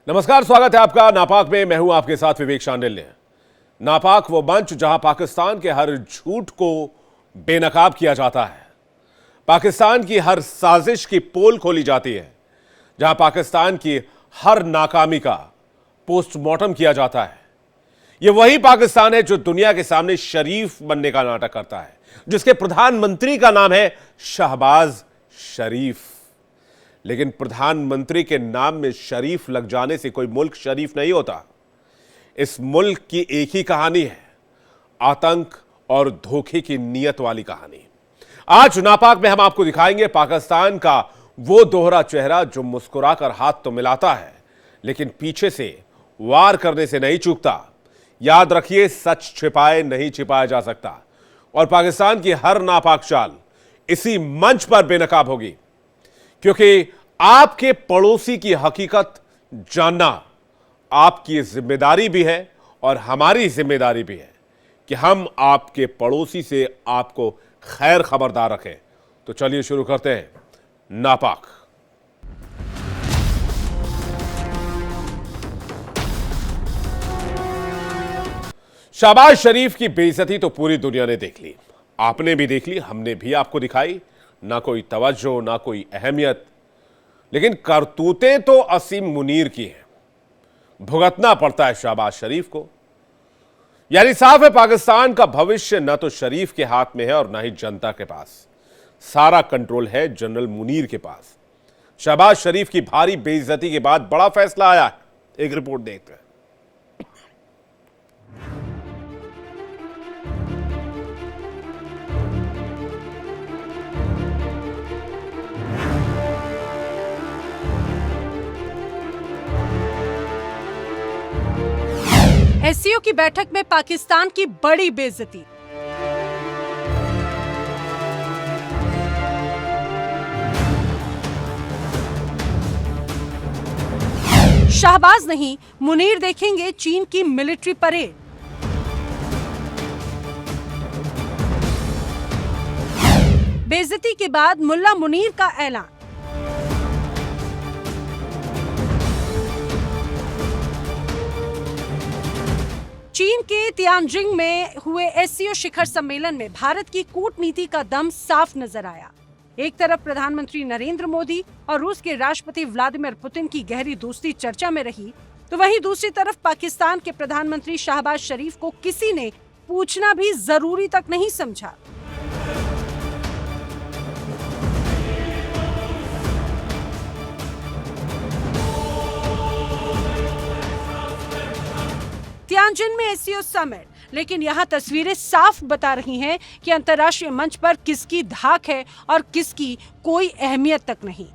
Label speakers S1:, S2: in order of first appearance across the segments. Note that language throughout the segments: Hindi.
S1: नमस्कार, स्वागत है आपका नापाक में। मैं हूं आपके साथ विवेक शांडिल्य। नापाक वो मंच जहां पाकिस्तान के हर झूठ को बेनकाब किया जाता है, पाकिस्तान की हर साजिश की पोल खोली जाती है, जहां पाकिस्तान की हर नाकामी का पोस्टमार्टम किया जाता है। यह वही पाकिस्तान है जो दुनिया के सामने शरीफ बनने का नाटक करता है, जिसके प्रधानमंत्री का नाम है शहबाज शरीफ। लेकिन प्रधानमंत्री के नाम में शरीफ लग जाने से कोई मुल्क शरीफ नहीं होता। इस मुल्क की एक ही कहानी है, आतंक और धोखे की नीयत वाली कहानी। आज नापाक में हम आपको दिखाएंगे पाकिस्तान का वो दोहरा चेहरा जो मुस्कुराकर हाथ तो मिलाता है, लेकिन पीछे से वार करने से नहीं चूकता। याद रखिए, सच छिपाए नहीं छिपाया जा सकता, और पाकिस्तान की हर नापाक चाल इसी मंच पर बेनकाब होगी, क्योंकि आपके पड़ोसी की हकीकत जानना आपकी जिम्मेदारी भी है और हमारी जिम्मेदारी भी है कि हम आपके पड़ोसी से आपको खैर खबरदार रखें। तो चलिए शुरू करते हैं नापाक। शहबाज शरीफ की बेइज्जती तो पूरी दुनिया ने देख ली, आपने भी देख ली, हमने भी आपको दिखाई। ना कोई तवज्जो, ना कोई अहमियत, लेकिन करतूतें तो असीम मुनीर की हैं। भुगतना पड़ता है शहबाज शरीफ को। यानी साफ है, पाकिस्तान का भविष्य न तो शरीफ के हाथ में है और ना ही जनता के पास। सारा कंट्रोल है जनरल मुनीर के पास। शहबाज शरीफ की भारी बेइज्जती के बाद बड़ा फैसला आया है। एक रिपोर्ट देखते हैं।
S2: एससीओ की बैठक में पाकिस्तान की बड़ी बेइज्जती। शहबाज नहीं, मुनीर देखेंगे चीन की मिलिट्री परेड। बेइज्जती के बाद मुल्ला मुनीर का ऐलान। चीन के तियानजिंग में हुए एससीओ शिखर सम्मेलन में भारत की कूटनीति का दम साफ नजर आया। एक तरफ प्रधानमंत्री नरेंद्र मोदी और रूस के राष्ट्रपति व्लादिमीर पुतिन की गहरी दोस्ती चर्चा में रही, तो वहीं दूसरी तरफ पाकिस्तान के प्रधानमंत्री शहबाज शरीफ को किसी ने पूछना भी जरूरी तक नहीं समझा। तियानजिन में एससीओ समिट, लेकिन यहाँ तस्वीरें साफ बता रही हैं कि अंतर्राष्ट्रीय मंच पर किसकी धाक है और किसकी कोई अहमियत तक नहीं।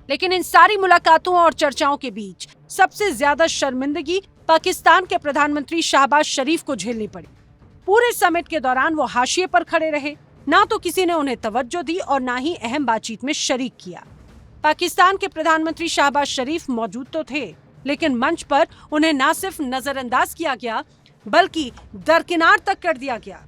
S2: लेकिन इन सारी मुलाकातों और चर्चाओं के बीच सबसे ज्यादा शर्मिंदगी पाकिस्तान के प्रधानमंत्री शहबाज शरीफ को झेलनी पड़ी। पूरे समिट के दौरान वो हाशिए पर खड़े रहे, ना तो किसी ने उन्हें तवज्जो दी और ना ही अहम बातचीत में शरीक किया। पाकिस्तान के प्रधानमंत्री शहबाज शरीफ मौजूद तो थे, लेकिन मंच पर उन्हें ना सिर्फ नजरअंदाज किया गया, बल्कि दरकिनार तक कर दिया गया।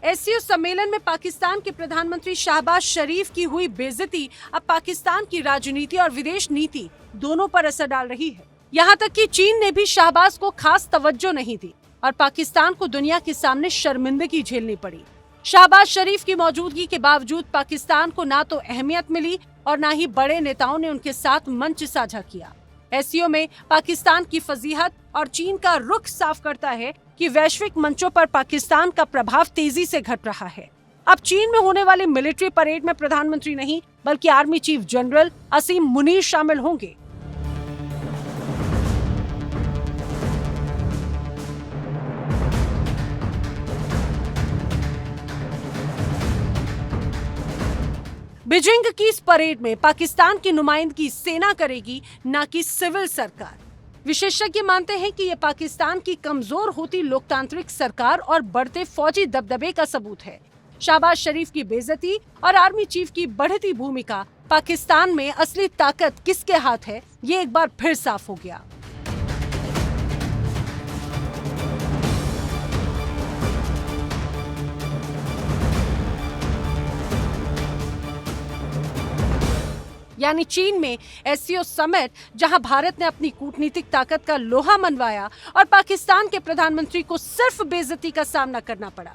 S2: एससीओ सम्मेलन में पाकिस्तान के प्रधानमंत्री शहबाज शरीफ की हुई बेइज्जती अब पाकिस्तान की राजनीति और विदेश नीति दोनों पर असर डाल रही है। यहाँ तक कि चीन ने भी शहबाज को खास तवज्जो नहीं दी और पाकिस्तान को दुनिया के सामने शर्मिंदगी झेलनी पड़ी। शहबाज शरीफ की मौजूदगी के बावजूद पाकिस्तान को ना तो अहमियत मिली और ना ही बड़े नेताओं ने उनके साथ मंच साझा किया। एससीओ में पाकिस्तान की फजीहत और चीन का रुख साफ करता है कि वैश्विक मंचों पर पाकिस्तान का प्रभाव तेजी से घट रहा है। अब चीन में होने वाली मिलिट्री परेड में प्रधानमंत्री नहीं, बल्कि आर्मी चीफ जनरल असीम मुनीर शामिल होंगे। बीजिंग की इस परेड में पाकिस्तान की नुमाइंदगी सेना करेगी, न कि सिविल सरकार। विशेषज्ञ मानते हैं कि ये पाकिस्तान की कमजोर होती लोकतांत्रिक सरकार और बढ़ते फौजी दबदबे का सबूत है। शहबाज शरीफ की बेइज्जती और आर्मी चीफ की बढ़ती भूमिका पाकिस्तान में असली ताकत किसके हाथ है, ये एक बार फिर साफ हो गया। यानी चीन में एससीओ समिट, जहां भारत ने अपनी कूटनीतिक ताकत का लोहा मनवाया और पाकिस्तान के प्रधानमंत्री को सिर्फ बेइज्जती का सामना करना पड़ा।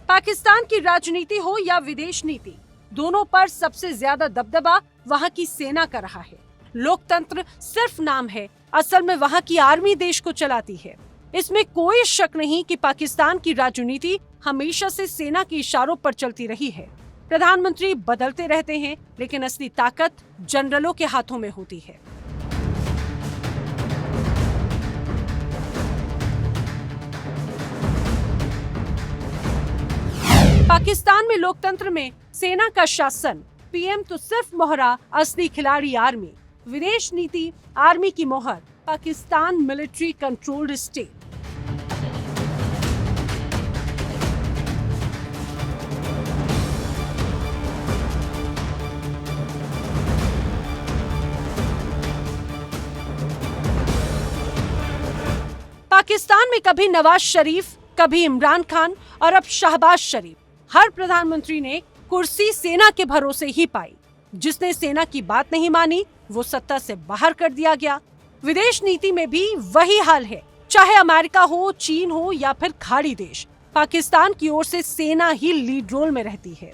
S2: पाकिस्तान की राजनीति हो या विदेश नीति, दोनों पर सबसे ज्यादा दबदबा वहां की सेना का रहा है। लोकतंत्र सिर्फ नाम है, असल में वहां की आर्मी देश को चलाती है। इसमें कोई शक नहीं कि पाकिस्तान की राजनीति हमेशा से सेना के इशारों पर चलती रही है। प्रधानमंत्री बदलते रहते हैं, लेकिन असली ताकत जनरलों के हाथों में होती है। पाकिस्तान में लोकतंत्र में सेना का शासन, पीएम तो सिर्फ मोहरा, असली खिलाड़ी आर्मी। विदेश नीति, आर्मी की मोहर, Pakistan military controlled state. Pakistan में कभी नवाज शरीफ, कभी इमरान खान और अब शहबाज शरीफ, हर प्रधानमंत्री ने कुर्सी सेना के भरोसे ही पाई। जिसने सेना की बात नहीं मानी, वो सत्ता से बाहर कर दिया गया। विदेश नीति में भी वही हाल है, चाहे अमेरिका हो, चीन हो या फिर खाड़ी देश, पाकिस्तान की ओर से सेना ही लीड रोल में रहती है।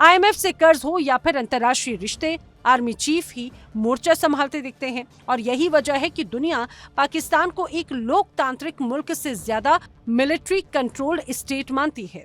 S2: आईएमएफ से कर्ज हो या फिर अंतर्राष्ट्रीय रिश्ते, आर्मी चीफ ही मोर्चा संभालते दिखते हैं। और यही वजह है कि दुनिया पाकिस्तान को एक लोकतांत्रिक मुल्क से ज्यादा मिलिट्री कंट्रोल्ड स्टेट मानती है।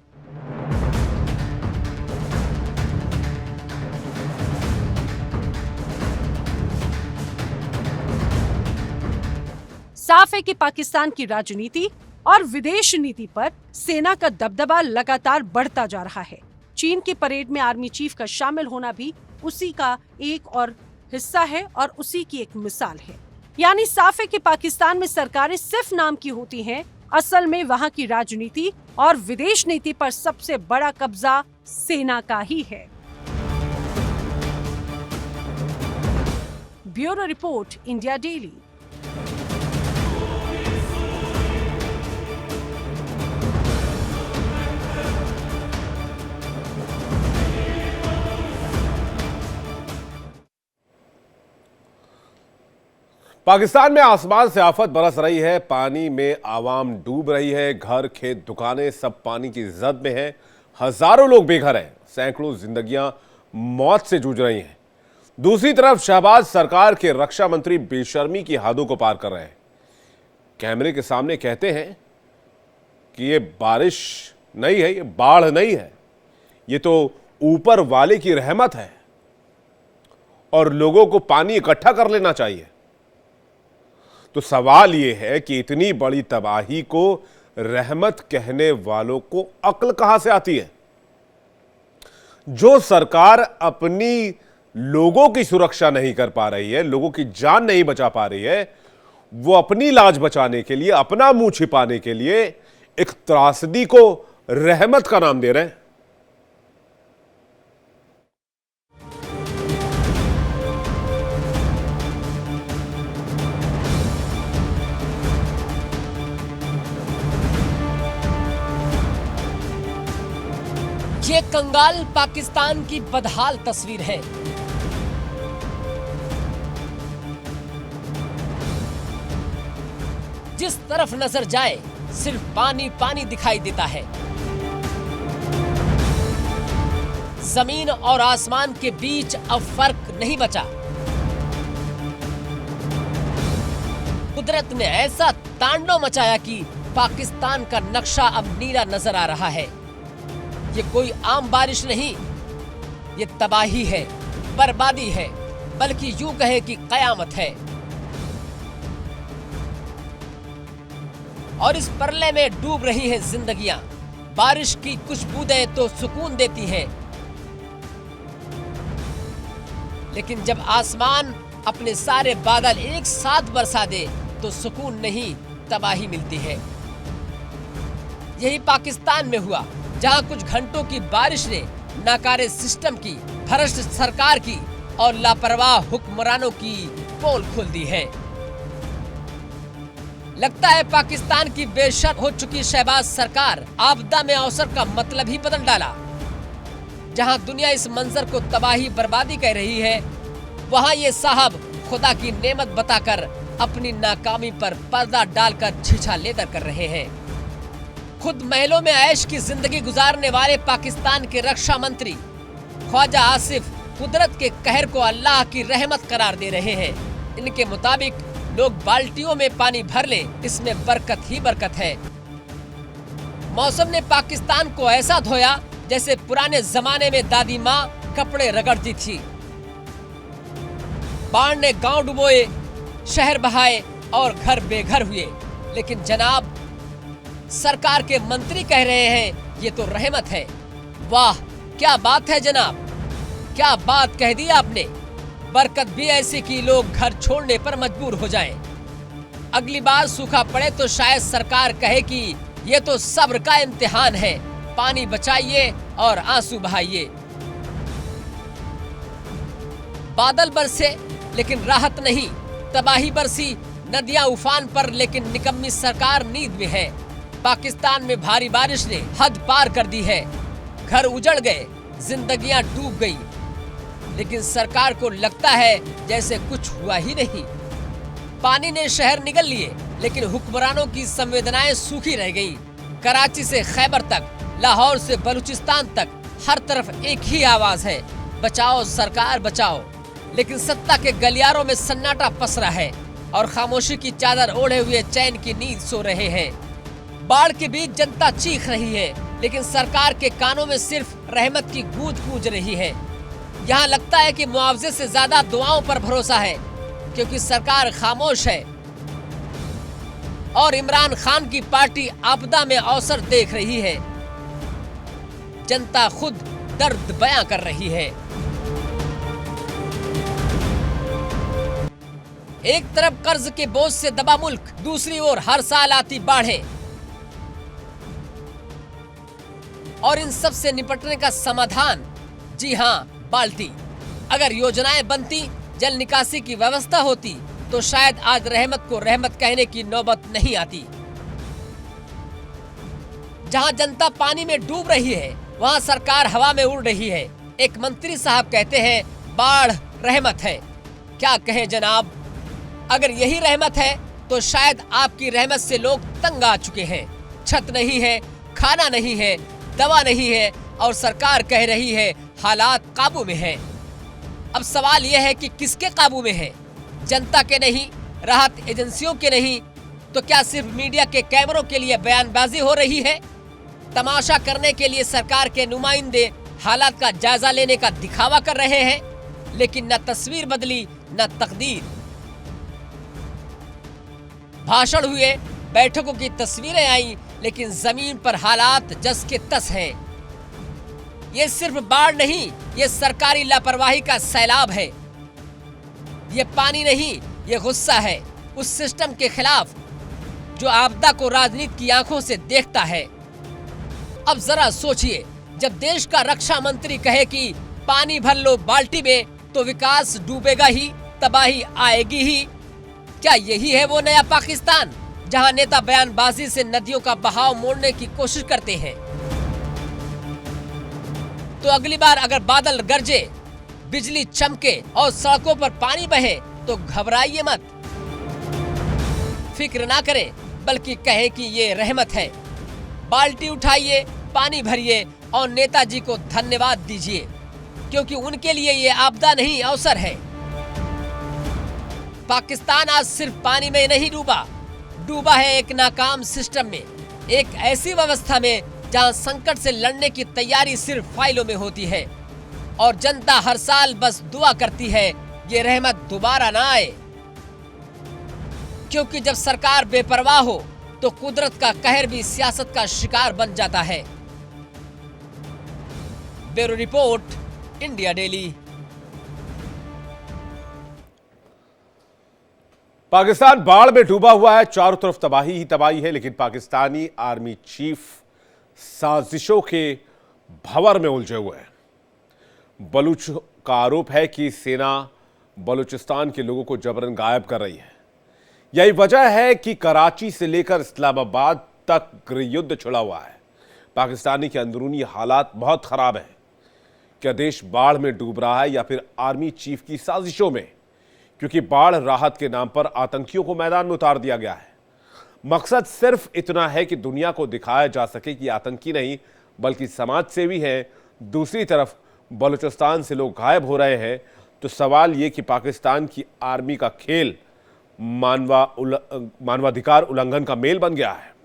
S2: साफ है कि पाकिस्तान की राजनीति और विदेश नीति पर सेना का दबदबा लगातार बढ़ता जा रहा है। चीन की परेड में आर्मी चीफ का शामिल होना भी उसी का एक और हिस्सा है और उसी की एक मिसाल है। यानी साफ है कि पाकिस्तान में सरकारें सिर्फ नाम की होती हैं, असल में वहां की राजनीति और विदेश नीति पर सबसे बड़ा कब्जा सेना का ही है। Bureau report, India daily.
S1: Pakistan में आसमान से आफत बरस रही है, पानी में आवाम डूब रही है, घर, खेत, दुकानें सब पानी की जद में हैं, हजारों लोग बेघर हैं, सैकड़ों जिंदगियां मौत से जूझ रही हैं। दूसरी तरफ शहबाज सरकार के रक्षा मंत्री बेशर्मी की हदों को पार कर रहे हैं। कैमरे के सामने कहते हैं कि ये बारिश नहीं है, ये बाढ़ नहीं है, ये तो ऊपर वाले की रहमत है और लोगों को पानी इकट्ठा कर लेना चाहिए। तो सवाल यह है कि इतनी बड़ी तबाही को रहमत कहने वालों को अक्ल कहां से आती है? जो सरकार अपनी लोगों की सुरक्षा नहीं कर पा रही है, लोगों की जान नहीं बचा पा रही है, वो अपनी लाज बचाने के लिए, अपना मुंह छिपाने के लिए एक त्रासदी को रहमत का नाम दे रहे हैं।
S3: ये कंगाल पाकिस्तान की बदहाल तस्वीर है। जिस तरफ नजर जाए सिर्फ पानी पानी दिखाई देता है। जमीन और आसमान के बीच अब फर्क नहीं बचा। कुदरत ने ऐसा तांडव मचाया कि पाकिस्तान का नक्शा अब नीला नजर आ रहा है। ये कोई आम बारिश नहीं, ये तबाही है, बर्बादी है, बल्कि यूं कहे कि कयामत है। और इस प्रलय में डूब रही हैं जिंदगियां। बारिश की कुछ बूंदें तो सुकून देती हैं, लेकिन जब आसमान अपने सारे बादल एक साथ बरसा दे तो सुकून नहीं, तबाही मिलती है। यही पाकिस्तान में हुआ, जहां कुछ घंटों की बारिश ने नाकारे सिस्टम की, भ्रष्ट सरकार की और लापरवाह हुक्मरानों की पोल खोल दी है। लगता है पाकिस्तान की बेशर्म हो चुकी शहबाज सरकार आपदा में अवसर का मतलब ही बदल डाला। जहां दुनिया इस मंजर को तबाही बर्बादी कह रही है, वहां ये साहब खुदा की नेमत बताकर अपनी नाकामी पर पर्दा डालकर छीछा लेदर कर रहे हैं। खुद महलों में ऐश की जिंदगी गुजारने वाले पाकिस्तान के रक्षा मंत्री ख्वाजा आसिफ कुदरत के कहर को अल्लाह की रहमत करार दे रहे हैं। इनके मुताबिक लोग बाल्टियों में पानी भर लें, इसमें बरकत ही बरकत है। मौसम ने पाकिस्तान को ऐसा धोया जैसे पुराने जमाने में दादी माँ कपड़े रगड़ती थी। बाढ़ ने गांव डुबोए, शहर बहाए और घर बेघर हुए। लेकिन जनाब, सरकार के मंत्री कह रहे हैं ये तो रहमत है। वाह, क्या बात है जनाब, क्या बात कह दी आपने। बरकत भी ऐसी कि लोग घर छोड़ने पर मजबूर हो जाएं। अगली बार सूखा पड़े तो शायद सरकार कहे कि ये तो सब्र का इम्तिहान है, पानी बचाइए और आंसू बहाइए। बादल बरसे लेकिन राहत नहीं, तबाही बरसी, नदियां उफान पर लेकिन निकम्मी सरकार नींद में है। पाकिस्तान में भारी बारिश ने हद पार कर दी है। घर उजड़ गए, जिंदगियां डूब गई, लेकिन सरकार को लगता है जैसे कुछ हुआ ही नहीं। पानी ने शहर निगल लिए, लेकिन हुक्मरानों की संवेदनाएं सूखी रह गईं। कराची से खैबर तक, लाहौर से बलूचिस्तान तक, हर तरफ एक ही आवाज है, बचाओ सरकार बचाओ। लेकिन सत्ता के गलियारों में सन्नाटा पसरा है और खामोशी की चादर ओढ़े हुए चैन की नींद सो रहे हैं। बाढ़ के बीच जनता चीख रही है, लेकिन सरकार के कानों में सिर्फ रहमत की गूंज गूंज रही है। यहाँ लगता है कि मुआवजे से ज्यादा दुआओं पर भरोसा है, क्योंकि सरकार खामोश है और इमरान खान की पार्टी आपदा में अवसर देख रही है। जनता खुद दर्द बयां कर रही है। एक तरफ कर्ज के बोझ से दबा मुल्क, दूसरी ओर हर साल आती बाढ़ें। और इन सब से निपटने का समाधान, जी हाँ, बाल्टी। अगर योजनाएं बनती, जल निकासी की व्यवस्था होती, तो शायद आज रहमत को रहमत कहने की नौबत नहीं आती। जहां जनता पानी में डूब रही है, वहां सरकार हवा में उड़ रही है। एक मंत्री साहब कहते हैं बाढ़ रहमत है। क्या कहें जनाब, अगर यही रहमत है तो शायद आपकी रहमत से लोग तंग आ चुके हैं। छत नहीं है, खाना नहीं है, दवा नहीं है और सरकार कह रही है हालात काबू में है। अब सवाल यह है कि किसके काबू में है? जनता के नहीं, राहत एजेंसियों के नहीं, तो क्या सिर्फ मीडिया के कैमरों के लिए बयानबाजी हो रही है? तमाशा करने के लिए सरकार के नुमाइंदे हालात का जायजा लेने का दिखावा कर रहे हैं, लेकिन न तस्वीर बदली न तकदीर। भाषण हुए, बैठकों की तस्वीरें आई, लेकिन जमीन पर हालात जस के तस हैं। ये सिर्फ बाढ़ नहीं, ये सरकारी लापरवाही का सैलाब है। ये पानी नहीं, ये गुस्सा है उस सिस्टम के खिलाफ जो आपदा को राजनीति की आंखों से देखता है। अब जरा सोचिए, जब देश का रक्षा मंत्री कहे कि पानी भर लो बाल्टी में, तो विकास डूबेगा ही, तबाही आएगी ही। क्या यही है वो नया पाकिस्तान, जहां नेता बयानबाजी से नदियों का बहाव मोड़ने की कोशिश करते हैं? तो अगली बार अगर बादल गरजे, बिजली चमके और सड़कों पर पानी बहे, तो घबराइए मत, फिक्र ना करें, बल्कि कहे कि ये रहमत है। बाल्टी उठाइए, पानी भरिए और नेताजी को धन्यवाद दीजिए, क्योंकि उनके लिए ये आपदा नहीं, अवसर है। पाकिस्तान आज सिर्फ पानी में नहीं डूबा है एक नाकाम सिस्टम में, एक ऐसी व्यवस्था में जहां संकट से लड़ने की तैयारी सिर्फ फाइलों में होती है और जनता हर साल बस दुआ करती है ये रहमत दोबारा ना आए, क्योंकि जब सरकार बेपरवाह हो तो कुदरत का कहर भी सियासत का शिकार बन जाता है। Bureau report, India daily.
S1: Pakistan बाढ़ में डूबा हुआ है, चारों तरफ तबाही ही तबाही है, लेकिन पाकिस्तानी आर्मी चीफ साजिशों के भंवर में उलझे हुए हैं। बलूच का आरोप है कि सेना बलूचिस्तान के लोगों को जबरन गायब कर रही है। यही वजह है कि कराची से लेकर इस्लामाबाद तक गृह युद्ध छिड़ा हुआ है। पाकिस्तानी के अंदरूनी हालात बहुत खराब हैं। क्या देश बाढ़ में डूब रहा है या फिर आर्मी चीफ की साजिशों में? क्योंकि बाढ़ राहत के नाम पर आतंकियों को मैदान में उतार दिया गया है। मकसद सिर्फ इतना है कि दुनिया को दिखाया जा सके कि आतंकी नहीं बल्कि समाज सेवी हैं। दूसरी तरफ बलूचिस्तान से लोग गायब हो रहे हैं, तो सवाल ये कि पाकिस्तान की आर्मी का खेल मानवाधिकार उल्लंघन का मेल बन गया है।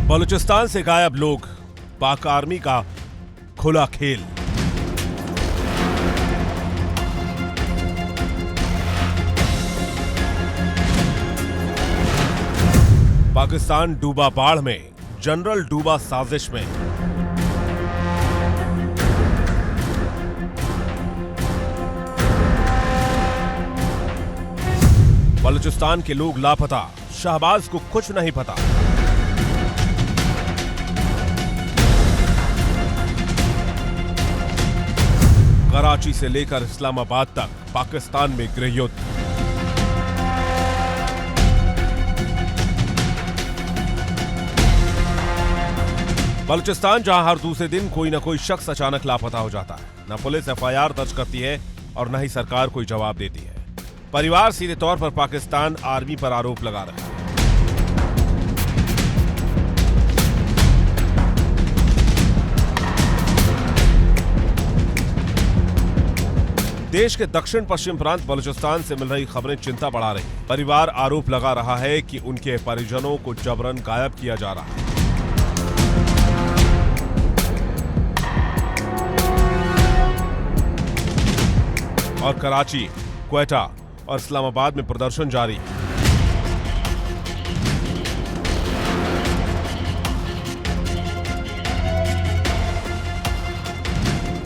S1: बलूचिस्तान से गायब लोग, पाक आर्मी का खुला खेल। पाकिस्तान डूबा बाढ़ में, जनरल डूबा साजिश में। बलूचिस्तान के लोग लापता, शहबाज को कुछ नहीं पता। कराची से लेकर इस्लामाबाद तक पाकिस्तान में गृह युद्ध। बलूचिस्तान जहां हर दूसरे दिन कोई न कोई शख्स अचानक लापता हो जाता है, न पुलिस एफआईआर दर्ज करती है और न ही सरकार कोई जवाब देती है। परिवार सीधे तौर पर पाकिस्तान आर्मी पर आरोप लगा रहे हैं। देश के दक्षिण पश्चिम प्रांत बलूचिस्तान से मिल रही खबरें चिंता बढ़ा रही हैं। परिवार आरोप लगा रहा है कि उनके परिजनों को जबरन गायब किया जा रहा है। और कराची, क्वेटा और इस्लामाबाद में प्रदर्शन जारी है।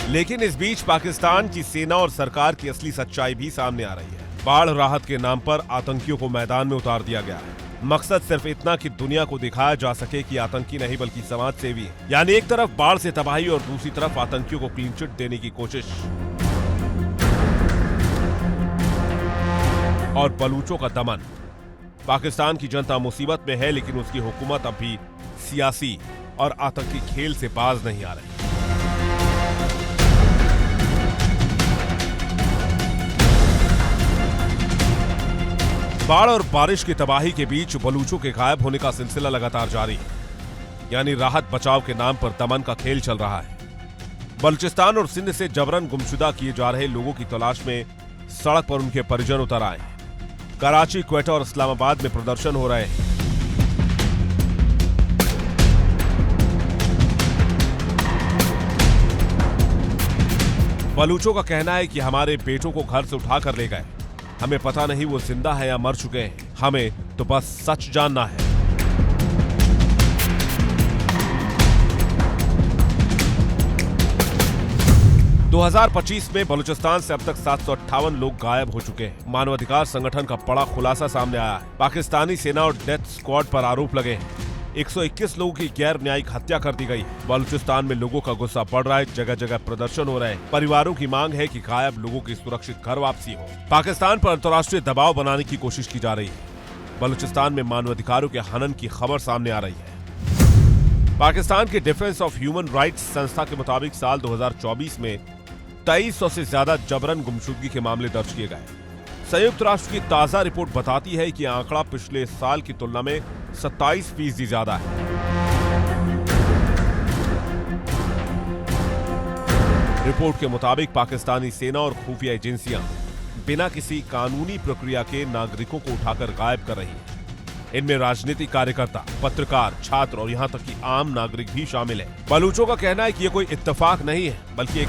S1: लेकिन इस बीच पाकिस्तान की सेना और सरकार की असली सच्चाई भी सामने आ रही है। बाढ़ राहत के नाम पर आतंकियों को मैदान में उतार दिया गया है। मकसद सिर्फ इतना कि दुनिया को दिखाया जा सके कि आतंकी नहीं बल्कि समाज सेवी है। यानी एक तरफ बाढ़ से तबाही और दूसरी तरफ आतंकियों को क्लीन चिट देने की कोशिश। और बलूचों का दमन। पाकिस्तान की जनता मुसीबत में है, लेकिन उसकी हुकूमत अब भी सियासी और आतंकी खेल से बाज नहीं आ रही। बाढ़ और बारिश की तबाही के बीच बलूचों के गायब होने का सिलसिला लगातार जारी है। यानी राहत बचाव के नाम पर दमन का खेल चल रहा है। बलूचिस्तान और सिंध से जबरन गुमशुदा किए जा रहे लोगों की तलाश में सड़क पर उनके परिजन उतर आए हैं। कराची, क्वेटा और इस्लामाबाद में प्रदर्शन हो रहे हैं। बलूचों का कहना है कि हमारे बेटों को घर से उठा कर ले गए। हमें पता नहीं वो जिंदा है या मर चुके हैं। हमें तो बस सच जानना है। दो 2025 में बलूचिस्तान से अब तक 758 लोग गायब हो चुके हैं। मानवाधिकार संगठन का बड़ा खुलासा सामने आया है। पाकिस्तानी सेना और डेथ स्क्वाड पर आरोप लगे हैं। 121 लोगों की गैर न्यायिक हत्या कर दी गई है। बलूचिस्तान में लोगों का गुस्सा बढ़ रहा है। जगह जगह प्रदर्शन हो रहे हैं। परिवारों की मांग है कि गायब लोगों की सुरक्षित घर वापसी हो। पाकिस्तान पर अंतर्राष्ट्रीय दबाव बनाने की कोशिश की जा रही है। बलूचिस्तान में मानवाधिकारों के हनन की खबर सामने आ रही है। पाकिस्तान के डिफेंस ऑफ ह्यूमन राइट्स संस्था के मुताबिक साल 2024 में 2300 से ज्यादा जबरन गुमशुदगी के मामले दर्ज किए गए। संयुक्त राष्ट्र की ताजा रिपोर्ट बताती है कि आंकड़ा पिछले साल की तुलना में 27% ज्यादा है। रिपोर्ट के मुताबिक पाकिस्तानी सेना और खुफिया एजेंसियां बिना किसी कानूनी प्रक्रिया के नागरिकों को उठाकर गायब कर रही हैं। इनमें राजनीतिक कार्यकर्ता, पत्रकार, छात्र और यहां तक कि आम नागरिक भी शामिल है। बलूचों का कहना है कि यह कोई इत्तेफाक नहीं है, बल्कि एक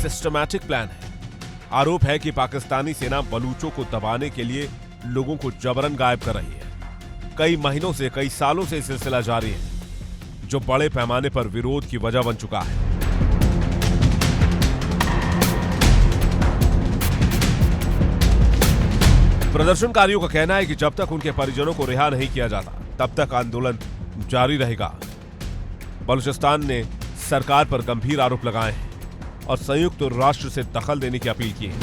S1: सिस्टमैटिक प्लान है। आरोप है कि पाकिस्तानी सेना बलूचों को दबाने के लिए लोगों को जबरन गायब कर रही है। कई महीनों से, कई सालों से सिलसिला जारी है, जो बड़े पैमाने पर विरोध की वजह बन चुका है। प्रदर्शनकारियों का कहना है कि जब तक उनके परिजनों को रिहा नहीं किया जाता, तब तक आंदोलन जारी रहेगा। बलूचिस्तान ने सरकार पर गंभीर आरोप लगाए हैं और संयुक्त राष्ट्र से दखल देने की अपील की है।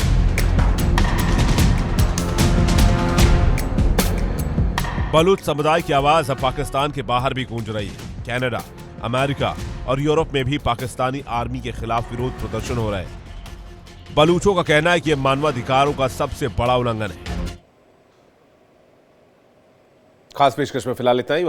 S1: बलूच समुदाय की आवाज अब पाकिस्तान के बाहर भी गूंज रही है। कनाडा, अमेरिका और यूरोप में भी पाकिस्तानी आर्मी के खिलाफ विरोध प्रदर्शन हो रहे हैं। बलूचों का कहना है कि यह मानवाधिकारों का सबसे बड़ा उल्लंघन है।
S4: खास पेशकश में फिलहाल इतना ही।